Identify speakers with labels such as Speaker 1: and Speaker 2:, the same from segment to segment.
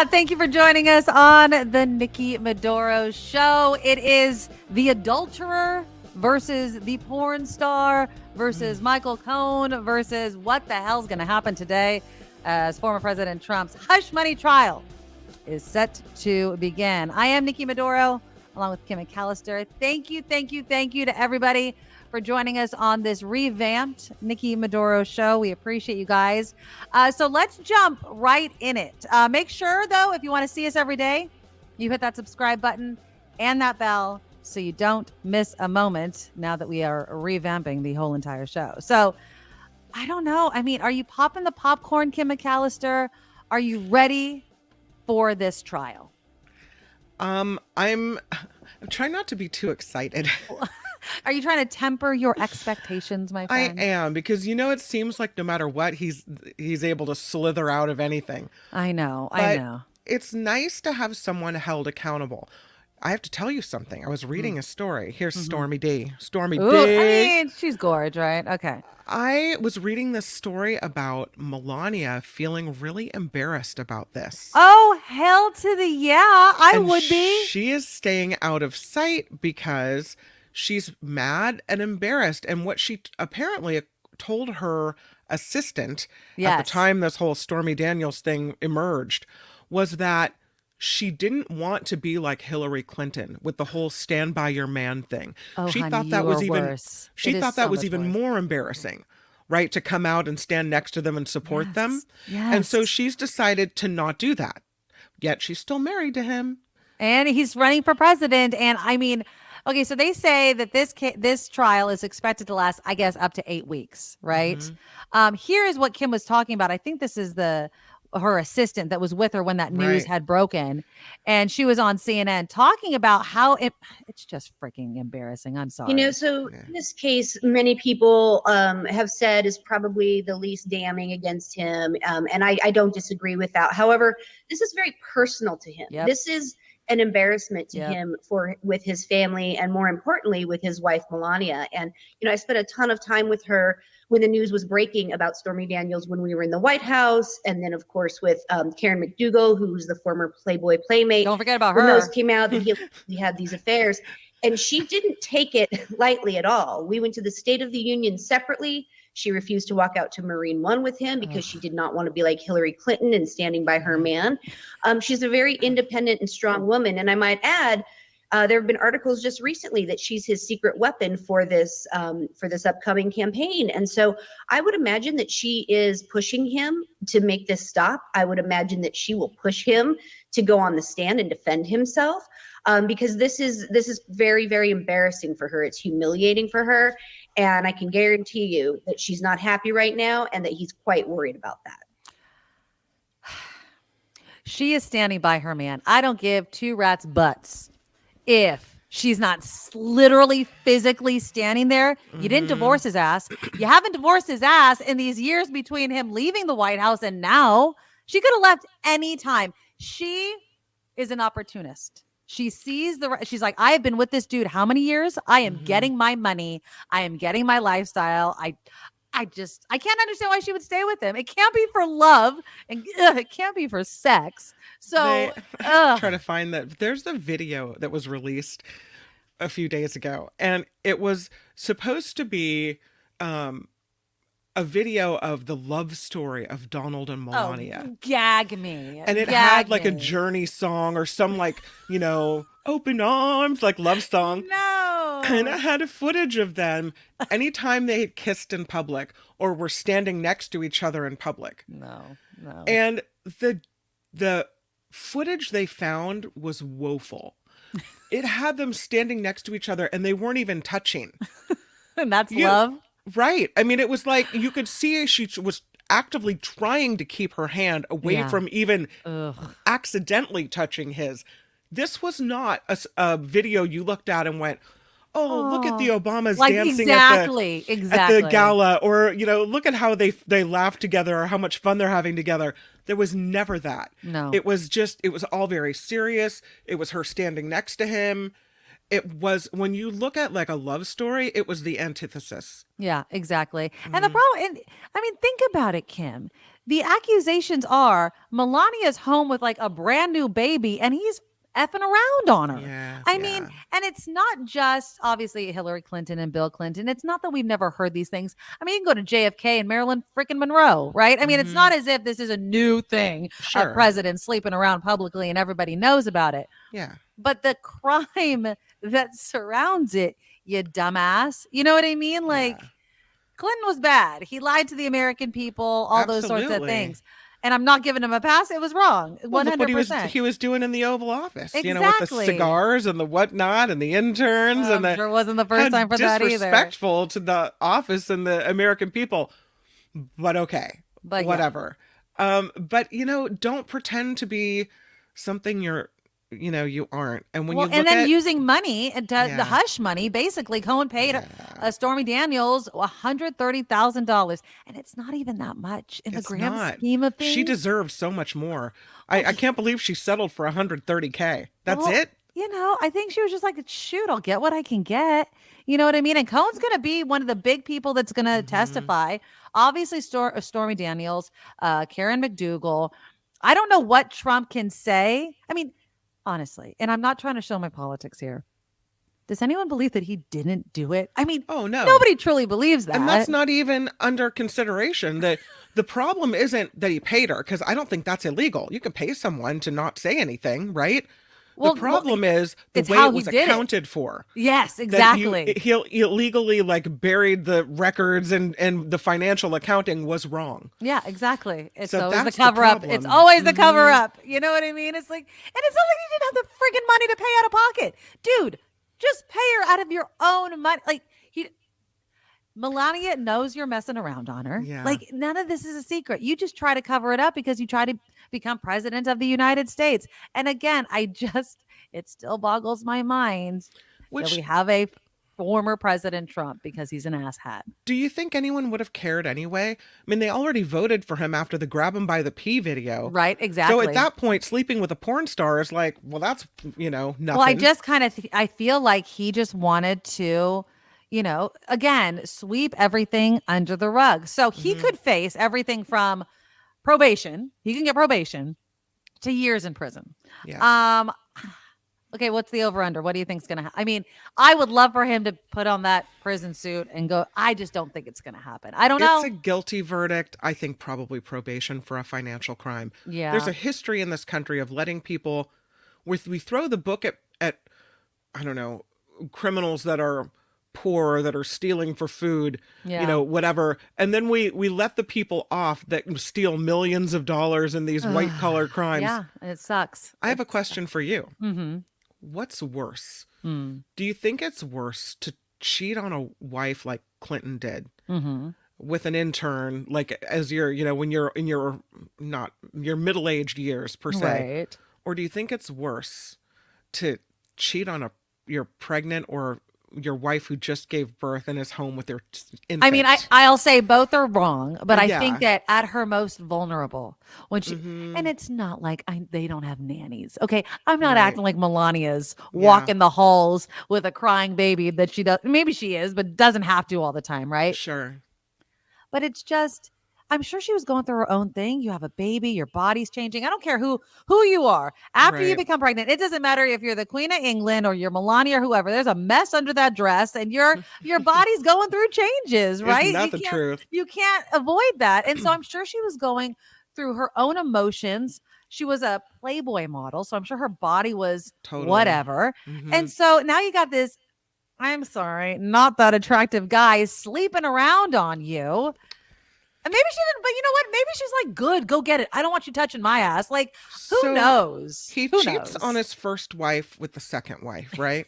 Speaker 1: Thank you for joining us on the Nikki Medoro show. It is the adulterer versus the porn star versus Michael Cohen versus what the hell's going to happen today as former President Trump's hush money trial is set to begin. I am Nikki Medoro along with Kim McAllister. Thank you to everybody for joining us on this revamped Nikki Medoro show. We appreciate you guys. So let's jump right in it. Make sure, though, if you want to see us every day, you hit that subscribe button and that bell so you don't miss a moment now that we are revamping the whole entire show. So I don't know. I mean, are you popping the popcorn, Kim McAllister? Are you ready for this trial?
Speaker 2: I'm trying not to be too excited.
Speaker 1: Are you trying to temper your expectations, my friend?
Speaker 2: I am, because it seems like no matter what, he's able to slither out of anything.
Speaker 1: I know.
Speaker 2: It's nice to have someone held accountable. I have to tell you something. I was reading a story. Here's Stormy D. Stormy D.
Speaker 1: I mean, she's gorge, right? Okay.
Speaker 2: I was reading this story about Melania feeling really embarrassed about this.
Speaker 1: Oh, hell to the yeah. I would be.
Speaker 2: She is staying out of sight because she's mad and embarrassed. And what she apparently told her assistant at the time this whole Stormy Daniels thing emerged was that she didn't want to be like Hillary Clinton with the whole stand by your man thing.
Speaker 1: Oh,
Speaker 2: she
Speaker 1: honey,
Speaker 2: thought that was even
Speaker 1: worse.
Speaker 2: She thought that was even more embarrassing, right? To come out and stand next to them and support them.
Speaker 1: Yes.
Speaker 2: And so she's decided to not do that. Yet she's still married to him.
Speaker 1: And he's running for president. And I mean, okay, so they say that this trial is expected to last, I guess, up to 8 weeks, right? Here is what Kim was talking about. I think this is her assistant that was with her when that news had broken. And she was on CNN talking about how it's just freaking embarrassing. I'm sorry.
Speaker 3: So in this case, many people have said is probably the least damning against him. And I don't disagree with that. However, this is very personal to him.
Speaker 1: Yep.
Speaker 3: This is an embarrassment to him with his family and more importantly with his wife Melania. And I spent a ton of time with her when the news was breaking about Stormy Daniels when we were in the White House, and then of course with Karen McDougal, who's the former Playboy playmate.
Speaker 1: Don't forget about her.
Speaker 3: When those came out that he had these affairs, and she didn't take it lightly at all. We went to the State of the Union separately. She refused to walk out to Marine One with him because she did not want to be like Hillary Clinton and standing by her man. She's a very independent and strong woman. And I might add, there have been articles just recently that she's his secret weapon for this upcoming campaign. And so I would imagine that she is pushing him to make this stop. I would imagine that she will push him to go on the stand and defend himself. Because this is very, very embarrassing for her. It's humiliating for her. And I can guarantee you that she's not happy right now and that he's quite worried about that.
Speaker 1: She is standing by her man. I don't give two rats butts if she's not literally physically standing there. You didn't divorce his ass. You haven't divorced his ass in these years between him leaving the White House and now. She could have left any time. She is an opportunist. She sees she's like, I have been with this dude how many years? I am getting my money. I am getting my lifestyle. I can't understand why she would stay with him. It can't be for love and it can't be for sex. So
Speaker 2: try to find that. There's the video that was released a few days ago, and it was supposed to be a video of the love story of Donald and Melania.
Speaker 1: Oh, gag me.
Speaker 2: And it had like a Journey song or some open arms, like love song.
Speaker 1: No.
Speaker 2: And it had footage of them anytime they had kissed in public or were standing next to each other in public.
Speaker 1: No.
Speaker 2: And the footage they found was woeful. It had them standing next to each other and they weren't even touching.
Speaker 1: And that's love?
Speaker 2: Right. I mean, it was like you could see she was actively trying to keep her hand away from even accidentally touching his. This was not a video you looked at and went, oh, look at the Obamas dancing at the gala, or look at how they laugh together or how much fun they're having together. There was never that.
Speaker 1: No.
Speaker 2: It was all very serious. It was her standing next to him. It was, when you look at like a love story, it was the antithesis.
Speaker 1: Yeah, exactly. And the problem, think about it, Kim. the accusations are Melania's home with like a brand new baby and he's effing around on her.
Speaker 2: Yeah.
Speaker 1: I mean, and it's not just obviously Hillary Clinton and Bill Clinton. It's not that we've never heard these things. I mean, you can go to JFK and Marilyn freaking Monroe, right? I mean, it's not as if this is a new thing, a
Speaker 2: Sure.
Speaker 1: president sleeping around publicly and everybody knows about it.
Speaker 2: Yeah.
Speaker 1: But the crime that surrounds it, you dumbass. You know what I mean? Like,
Speaker 2: Yeah.
Speaker 1: Clinton was bad. He lied to the American people, all those sorts of
Speaker 2: Absolutely.
Speaker 1: things. And I'm not giving him a pass. It was wrong. 100%.
Speaker 2: Well, look what he was doing in the Oval Office, you know, with the
Speaker 1: Exactly.
Speaker 2: cigars and the whatnot and the interns and
Speaker 1: I'm sure it wasn't the first time for that either.
Speaker 2: Disrespectful to the office and the American people. But okay,
Speaker 1: But yeah.
Speaker 2: whatever. But you know, don't pretend to be something you aren't. And when you look
Speaker 1: and then
Speaker 2: at
Speaker 1: using money, the
Speaker 2: Yeah.
Speaker 1: hush money, basically, Cohen paid Stormy Daniels $130,000, and it's not even that much in the
Speaker 2: It's
Speaker 1: grand
Speaker 2: not.
Speaker 1: scheme of things.
Speaker 2: She deserved so much more. I can't believe she settled for $130K. That's
Speaker 1: Well,
Speaker 2: it?
Speaker 1: You know, I think she was just like, shoot, I'll get what I can get. You know what I mean? And Cohen's going to be one of the big people that's going to testify. Obviously, Stormy Daniels, Karen McDougal. I don't know what Trump can say. I mean, honestly, and I'm not trying to show my politics here. Does anyone believe that he didn't do it? I mean,
Speaker 2: Oh, no.
Speaker 1: nobody truly believes that.
Speaker 2: And that's not even under consideration. The problem isn't that he paid her, because I don't think that's illegal. You can pay someone to not say anything, right?
Speaker 1: Well,
Speaker 2: the problem is the
Speaker 1: it's
Speaker 2: way
Speaker 1: how
Speaker 2: it
Speaker 1: he
Speaker 2: was
Speaker 1: did it.
Speaker 2: accounted for.
Speaker 1: Yes,
Speaker 2: That
Speaker 1: exactly.
Speaker 2: he illegally buried the records and the financial accounting was wrong.
Speaker 1: Yeah, exactly. It's
Speaker 2: So
Speaker 1: always the
Speaker 2: that's the
Speaker 1: cover up. It's
Speaker 2: problem.
Speaker 1: always the cover up. You know what I mean? It's like, and it's not like you didn't have the friggin' money to pay out of pocket. Dude, just pay her out of your own money. Like, Melania knows you're messing around on her.
Speaker 2: Yeah.
Speaker 1: Like, none of this is a secret. You just try to cover it up because you try to become president of the United States. And again, it still boggles my mind that we have a former President Trump because he's an asshat.
Speaker 2: Do you think anyone would have cared anyway? I mean, they already voted for him after the grab him by the pee video.
Speaker 1: Right, exactly.
Speaker 2: So at that point, sleeping with a porn star is like, well, that's, nothing.
Speaker 1: Well, I just kind of, I feel like he just wanted to, again, sweep everything under the rug. So he could face everything from probation. He can get probation to years in prison.
Speaker 2: Yeah.
Speaker 1: Okay, what's the over under? What do you think's going to happen? I mean, I would love for him to put on that prison suit and go. I just don't think it's going to happen. I don't know.
Speaker 2: It's a guilty verdict. I think probably probation for a financial crime.
Speaker 1: Yeah.
Speaker 2: There's a history in this country of letting people, we throw the book at I don't know, criminals that are poor, that are stealing for food, whatever. And then we let the people off that steal millions of dollars in these white collar crimes.
Speaker 1: Yeah, it sucks.
Speaker 2: I have a question for you.
Speaker 1: Mm-hmm.
Speaker 2: What's worse? Do you think it's worse to cheat on a wife like Clinton did with an intern, like as you're, when you're in your middle-aged years per se,
Speaker 1: Right.
Speaker 2: or do you think it's worse to cheat on your pregnant or your wife who just gave birth and is home with their infant?
Speaker 1: I mean, I'll say both are wrong, but I
Speaker 2: Yeah.
Speaker 1: think that at her most vulnerable, when she, and it's not like they don't have nannies. Okay. I'm not
Speaker 2: Right.
Speaker 1: acting like Melania's walking the halls with a crying baby that she does. Maybe she is, but doesn't have to all the time. Right.
Speaker 2: Sure.
Speaker 1: But it's just, I'm sure she was going through her own thing. You have a baby, your body's changing. I don't care who you are. After you
Speaker 2: Right.
Speaker 1: become pregnant, it doesn't matter if you're the Queen of England or you're Melania or whoever. There's a mess under that dress, and your body's going through changes, right?
Speaker 2: Isn't that the truth?
Speaker 1: You can't avoid that. And so I'm sure she was going through her own emotions. She was a Playboy model, so I'm sure her body was
Speaker 2: Totally.
Speaker 1: whatever.
Speaker 2: Mhm.
Speaker 1: And so now you got this, I'm sorry, not that attractive guy sleeping around on you. And maybe she didn't, but you know what? Maybe she's like, good, go get it. I don't want you touching my ass. Like, who
Speaker 2: So,
Speaker 1: knows?
Speaker 2: He
Speaker 1: Who
Speaker 2: cheats
Speaker 1: knows?
Speaker 2: on his first wife with the second wife, right?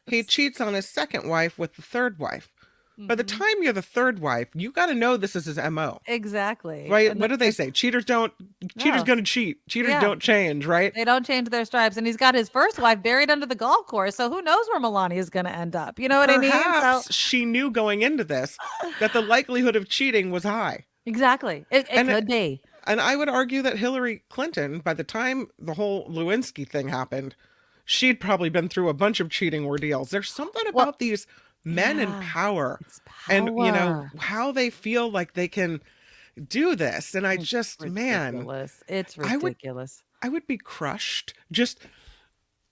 Speaker 2: He cheats on his second wife with the third wife. By the
Speaker 1: Mhm.
Speaker 2: time you're the third wife, you got to know this is his MO.
Speaker 1: Exactly.
Speaker 2: Right?
Speaker 1: And
Speaker 2: What do they say? Cheaters going to cheat. Cheaters
Speaker 1: Yeah.
Speaker 2: don't change, right?
Speaker 1: they don't change their stripes. And he's got his first wife buried under the golf course. So who knows where Melania is going to end up? You know what I mean?
Speaker 2: Perhaps
Speaker 1: So,
Speaker 2: she knew going into this that the likelihood of cheating was high.
Speaker 1: exactly. It could be.
Speaker 2: And I would argue that Hillary Clinton, by the time the whole Lewinsky thing happened, she'd probably been through a bunch of cheating ordeals. There's something about these men in
Speaker 1: yeah,
Speaker 2: power
Speaker 1: It's
Speaker 2: and,
Speaker 1: power.
Speaker 2: how they feel like they can, do this. And I
Speaker 1: It's
Speaker 2: just, man,
Speaker 1: ridiculous. It's
Speaker 2: I would
Speaker 1: ridiculous.
Speaker 2: I would be crushed. Just,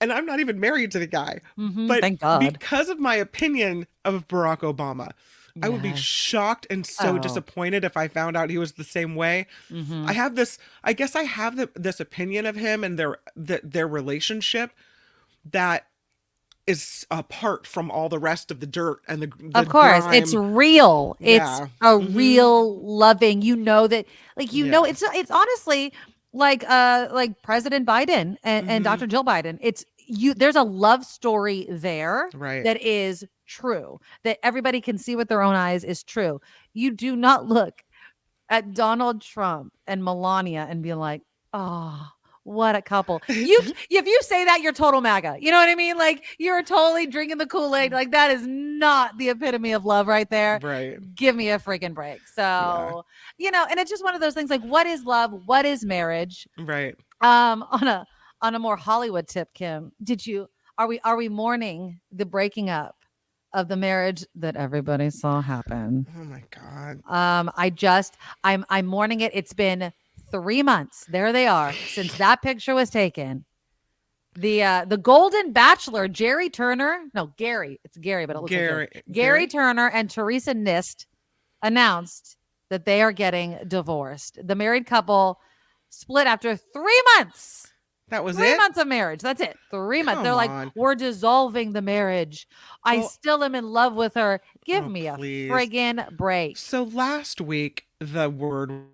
Speaker 2: and I'm not even married to the guy, but
Speaker 1: Thank God.
Speaker 2: because of my opinion of Barack Obama, I would be
Speaker 1: Yes.
Speaker 2: shocked and so
Speaker 1: Oh.
Speaker 2: disappointed if I found out he was the same way. I have this, I guess I have this opinion of him and their relationship that is apart from all the rest of the dirt and the
Speaker 1: Of course, it's
Speaker 2: grime.
Speaker 1: real. It's
Speaker 2: Yeah.
Speaker 1: a real loving. You know that, like
Speaker 2: Yeah.
Speaker 1: it's honestly like President Biden and Dr. Jill Biden. It's you. There's a love story there
Speaker 2: Right.
Speaker 1: that is true. That everybody can see with their own eyes is true. You do not look at Donald Trump and Melania and be like, oh, what a couple. If you say that, you're total MAGA. You know what I mean? Like you're totally drinking the Kool-Aid. Like that is not the epitome of love right there.
Speaker 2: Right.
Speaker 1: Give me a freaking break. So, and it's just one of those things like what is love? What is marriage?
Speaker 2: Right.
Speaker 1: On a more Hollywood tip, Kim, are we mourning the breaking up of the marriage that everybody saw happen?
Speaker 2: Oh my God.
Speaker 1: I'm mourning it. It's been 3 months. There they are since that picture was taken. The Golden Bachelor, Jerry Turner. No, Gary. It's Gary, but it looks like Gary Turner and Teresa Nist announced that they are getting divorced. The married couple split after 3 months.
Speaker 2: That was
Speaker 1: 3
Speaker 2: it?
Speaker 1: months of marriage. That's it. 3 months. They're
Speaker 2: Come on.
Speaker 1: like, we're dissolving the marriage. I
Speaker 2: Well-
Speaker 1: still am in love with her. Give
Speaker 2: Oh,
Speaker 1: me a
Speaker 2: please.
Speaker 1: friggin' break.
Speaker 2: So last week, the word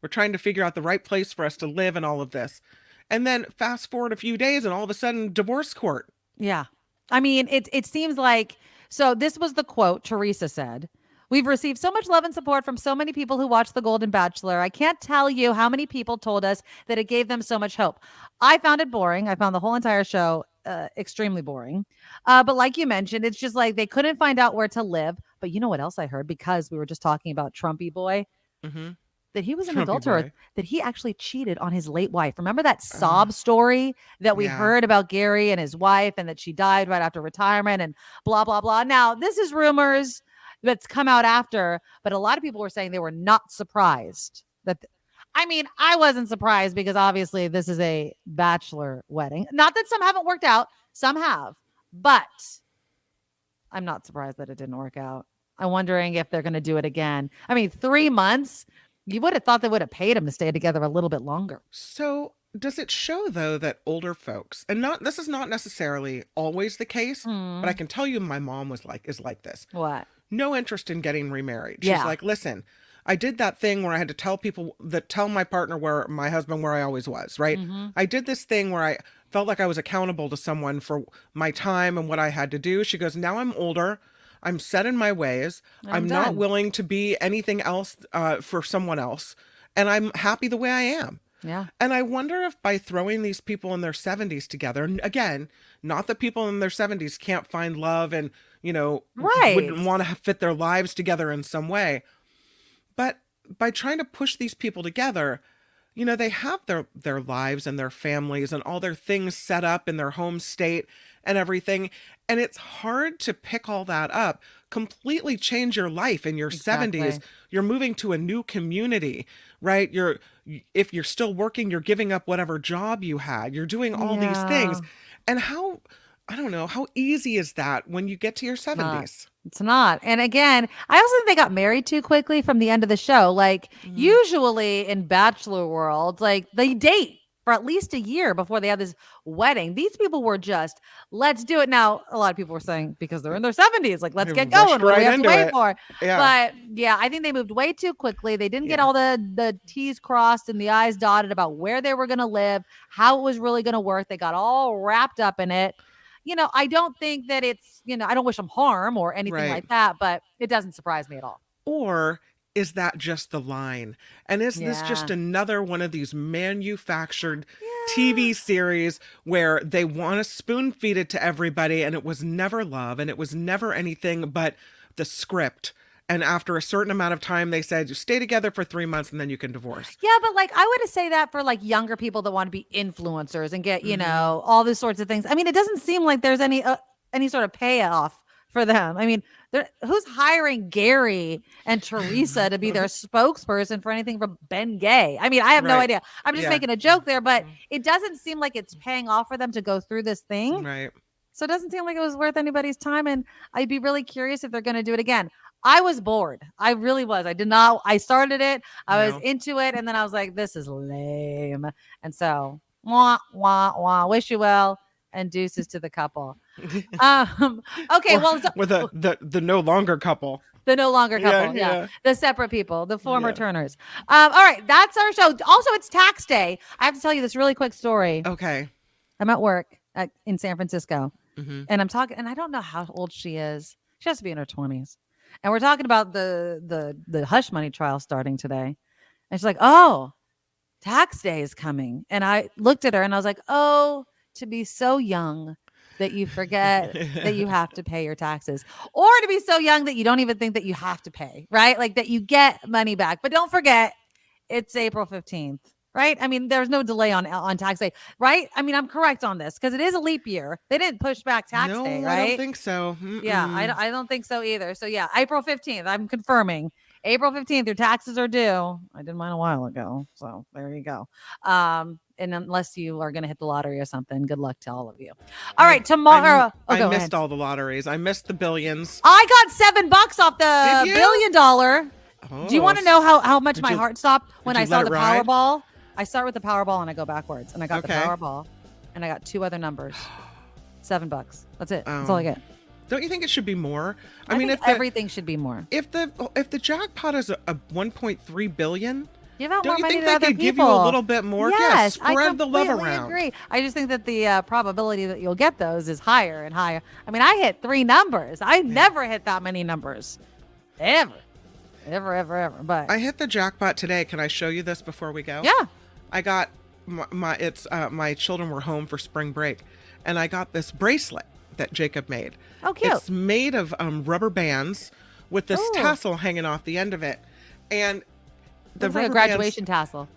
Speaker 2: we're trying to figure out the right place for us to live and all of this. And then fast forward a few days and all of a sudden divorce court.
Speaker 1: Yeah. I mean, it seems like, so this was the quote Teresa said. We've received so much love and support from so many people who watch The Golden Bachelor. I can't tell you how many people told us that it gave them so much hope. I found it boring. I found the whole entire show extremely boring. But like you mentioned, it's just like they couldn't find out where to live. But you know what else I heard? Because we were just talking about Trumpy boy, that he was an
Speaker 2: Trumpy
Speaker 1: adulterer,
Speaker 2: boy.
Speaker 1: that he actually cheated on his late wife. Remember that sob story that we
Speaker 2: yeah.
Speaker 1: heard about Gary and his wife and that she died right after retirement and blah, blah, blah. Now, this is rumors that's come out after, but a lot of people were saying they were not surprised that. I mean, I wasn't surprised because obviously this is a bachelor wedding. Not that some haven't worked out, some have, but I'm not surprised that it didn't work out. I'm wondering if they're going to do it again. I mean, 3 months, you would have thought they would have paid him to stay together a little bit longer.
Speaker 2: So does it show though that older folks, and this is not necessarily always the case, but I can tell you my mom is like this.
Speaker 1: What?
Speaker 2: No interest in getting remarried. She's
Speaker 1: Yeah.
Speaker 2: like, listen, I did that thing where I had to tell my partner my husband where I always was, right? I did this thing where I felt like I was accountable to someone for my time and what I had to do. She goes, now I'm older. I'm set in my ways. I'm not
Speaker 1: done.
Speaker 2: willing to be anything else for someone else. And I'm happy the way I am.
Speaker 1: Yeah.
Speaker 2: And I wonder if by throwing these people in their 70s together, and again, not that people in their 70s can't find love and,
Speaker 1: Right.
Speaker 2: wouldn't want to fit their lives together in some way. But by trying to push these people together, they have their lives and their families and all their things set up in their home state and everything. And it's hard to pick all that up, completely change your life in your 70s. You're moving to a new community, right? If you're still working, you're giving up whatever job you had. You're doing all these things. And I don't know, how easy is that when you get to your 70s?
Speaker 1: It's not. And again, I also think they got married too quickly from the end of the show. Like usually in bachelor world, like they date for at least a year before they have this wedding. These people were just, let's do it. Now, a lot of people were saying because they're in their 70s, like, let's
Speaker 2: They
Speaker 1: get
Speaker 2: rushed
Speaker 1: going. What do we
Speaker 2: right
Speaker 1: have to
Speaker 2: into
Speaker 1: wait
Speaker 2: it.
Speaker 1: for?
Speaker 2: Yeah.
Speaker 1: But yeah, I think they moved way too quickly. They didn't get all the T's crossed and the I's dotted about where they were going to live, how it was really going to work. They got all wrapped up in it. I don't think that it's, I don't wish them harm or anything like that, but it doesn't surprise me at all.
Speaker 2: Or is that just the line? And is this just another one of these manufactured TV series where they want to spoon feed it to everybody and it was never love and it was never anything but the script And after a certain amount of time, they said, you stay together for 3 months and then you can divorce.
Speaker 1: Yeah, but like I would say that for like younger people that want to be influencers and get, all these sorts of things. I mean, it doesn't seem like there's any sort of payoff for them. I mean, who's hiring Gary and Teresa to be their spokesperson for anything from Ben Gay? I mean, I have no idea. I'm just making a joke there, but it doesn't seem like it's paying off for them to go through this thing.
Speaker 2: Right.
Speaker 1: So it doesn't seem like it was worth anybody's time. And I'd be really curious if they're going to do it again. I was bored. I really was. I started it. I was into it. And then I was like, this is lame. And so, wah, wah, wah. Wish you well. And deuces to the couple. Okay.
Speaker 2: With the no longer couple.
Speaker 1: The no longer couple. Yeah. The separate people, the former Turners. All right. That's our show. Also, it's tax day. I have to tell you this really quick story.
Speaker 2: Okay.
Speaker 1: I'm at work in San Francisco.
Speaker 2: Mm-hmm.
Speaker 1: And I'm talking, and I don't know how old she is. She has to be in her 20s. And we're talking about the hush money trial starting today. And she's like, oh, tax day is coming. And I looked at her and I was like, oh, to be so young that you forget that you have to pay your taxes, or to be so young that you don't even think that you have to pay, right? Like that you get money back. But don't forget, it's April 15th. Right? I mean, there's no delay on tax day, right? I mean, I'm correct on this because it is a leap year. They didn't push back tax day, right?
Speaker 2: I don't think so. Mm-mm.
Speaker 1: Yeah, I don't think so either. So yeah, April 15th, I'm confirming. April 15th, your taxes are due. I did mine a while ago. So there you go. And unless you are going to hit the lottery or something, good luck to all of you. All right, tomorrow.
Speaker 2: I missed all the lotteries. I missed the billions.
Speaker 1: I got $7 off the $1 billion. Do you want to know how much my heart stopped when I saw the Powerball? I start with the Powerball and I go backwards, and I got the Powerball, and I got 2 other numbers. $7. That's it. That's all I get.
Speaker 2: Don't you think it should be more?
Speaker 1: I mean, if everything should be more.
Speaker 2: If the jackpot is a 1.3 billion,
Speaker 1: give out
Speaker 2: don't
Speaker 1: more
Speaker 2: you think
Speaker 1: money to
Speaker 2: they
Speaker 1: other
Speaker 2: could
Speaker 1: people?
Speaker 2: give you a little bit more?
Speaker 1: Yes,
Speaker 2: spread the love around.
Speaker 1: I agree. I just think that the probability that you'll get those is higher and higher. I mean, I hit 3 numbers. I never hit that many numbers, ever. But
Speaker 2: I hit the jackpot today. Can I show you this before we go?
Speaker 1: Yeah.
Speaker 2: I got my children were home for spring break, and I got this bracelet that Jacob made.
Speaker 1: Oh, cute.
Speaker 2: It's made of rubber bands with this tassel hanging off the end of it, and the
Speaker 1: like a graduation tassel.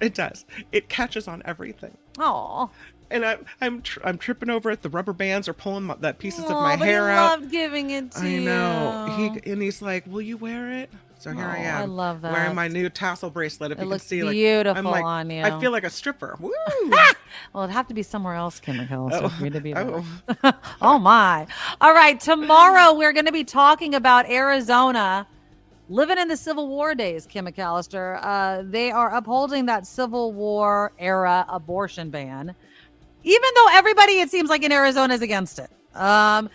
Speaker 2: It does. It catches on everything.
Speaker 1: Oh.
Speaker 2: And I'm tripping over it. The rubber bands are pulling that pieces of my hair out.
Speaker 1: I loved giving it to you.
Speaker 2: I know. He's like, "Will you wear it?" So here I am.
Speaker 1: I love that.
Speaker 2: Wearing my new tassel bracelet. If
Speaker 1: it
Speaker 2: you
Speaker 1: looks
Speaker 2: can see,
Speaker 1: beautiful
Speaker 2: I'm like,
Speaker 1: on you.
Speaker 2: I feel like a stripper. Woo!
Speaker 1: Well, it'd have to be somewhere else, Kim McAllister, for you to be there. Oh my! All right, tomorrow we're going to be talking about Arizona living in the Civil War days. Kim McAllister, they are upholding that Civil War era abortion ban, even though everybody, it seems like in Arizona, is against it. And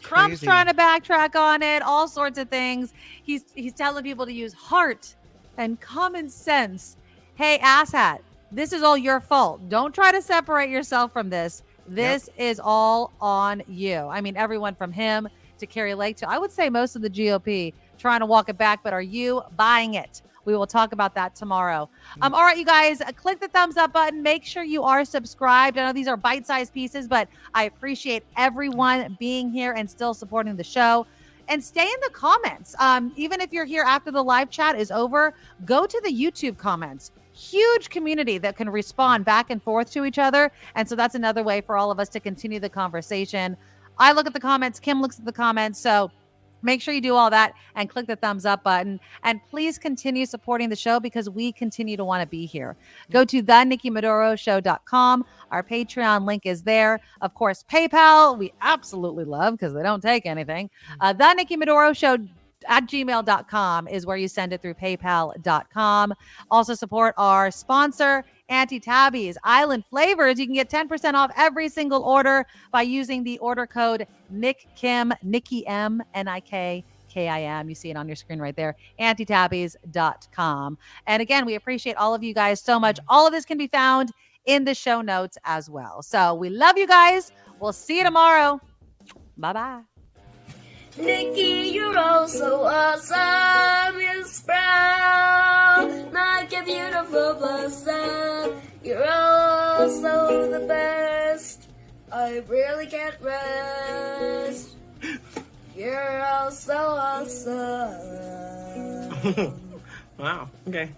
Speaker 1: Trump's trying to backtrack on it, all sorts of things. He's telling people to use heart and common sense. Hey, asshat, this is all your fault. Don't try to separate yourself from this. This is all on you. I mean, everyone from him to Carrie Lake to, I would say, most of the GOP trying to walk it back, but are you buying it? We will talk about that tomorrow. All right, you guys, click the thumbs up button. Make sure you are subscribed. I know these are bite-sized pieces, but I appreciate everyone being here and still supporting the show. And stay in the comments. Even if you're here after the live chat is over, go to the YouTube comments. Huge community that can respond back and forth to each other. And so that's another way for all of us to continue the conversation. I look at the comments. Kim looks at the comments. So make sure you do all that and click the thumbs up button. And please continue supporting the show because we continue to want to be here. Go to thenikkimedoroshow.com. Our Patreon link is there. Of course, PayPal, we absolutely love because they don't take anything. thenikkimedoroshow@gmail.com is where you send it through paypal.com. Also support our sponsor, Anti-Tabbies Island Flavors. You can get 10% off every single order by using the order code NICKIM, Nikki M, NIKKIM. You see it on your screen right there, antitabbies.com. And again, we appreciate all of you guys so much. All of this can be found in the show notes as well. So we love you guys. We'll see you tomorrow. Bye-bye.
Speaker 4: Nikki, you're all so awesome. You're proud, like a beautiful blossom. You're also the best. I really can't rest. You're all so awesome. awesome.
Speaker 5: Wow. Okay.